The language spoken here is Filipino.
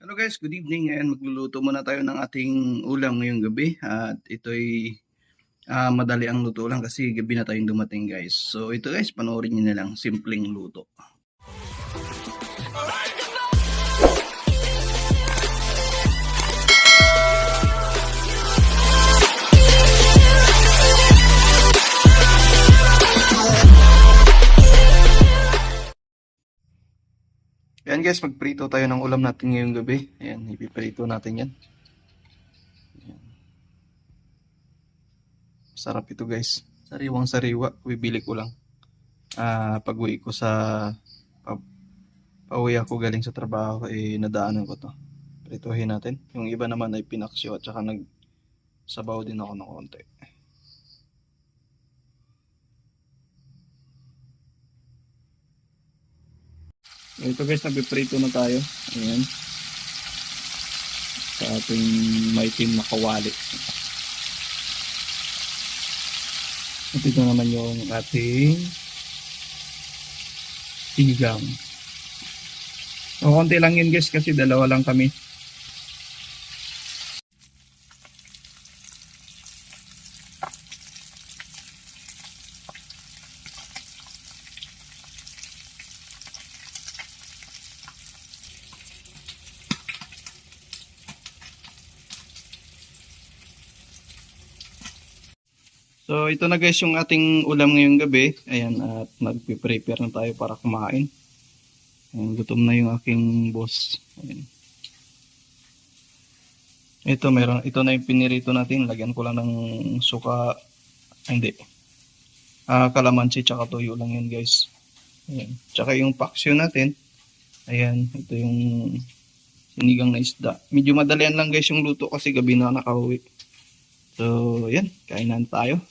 Hello guys, good evening. Ayan, magluluto muna tayo ng ating ulam ngayong gabi. At ito'y madali ang luto lang kasi gabi na tayong dumating guys. So ito guys, panoorin nyo na lang. Simpleng luto. Ayan guys, magprito tayo ng ulam natin ngayong gabi. Ayan, ipiprito natin yan. Ayan. Sarap ito guys. Sariwang sariwa, bibili ko lang. Pag uwi ko pauwi ako galing sa trabaho, nadaanan ko to. Prituhin natin. Yung iba naman ay pinaksyo at saka nagsabaw din ako ng konti. Ito guys, nagpiprito na tayo. Ayan. Sa ating maitim na kawali. At ito naman yung ating sinigang. O, konti lang yun guys kasi dalawa lang kami. So ito na guys yung ating ulam ngayong gabi. Ayan, at nagpe-prepare na tayo para kumain. Ayan, gutom na yung aking boss. Ayan. Ito na yung pinirito natin. Lagyan ko lang ng suka. Hindi. Kalamansi tsaka toyo lang yun guys. Ayan. Tsaka yung paksyo natin. Ayan, ito yung sinigang na isda. Medyo madalian lang guys yung luto kasi gabi na nakauwi. So, yan. Kainan tayo.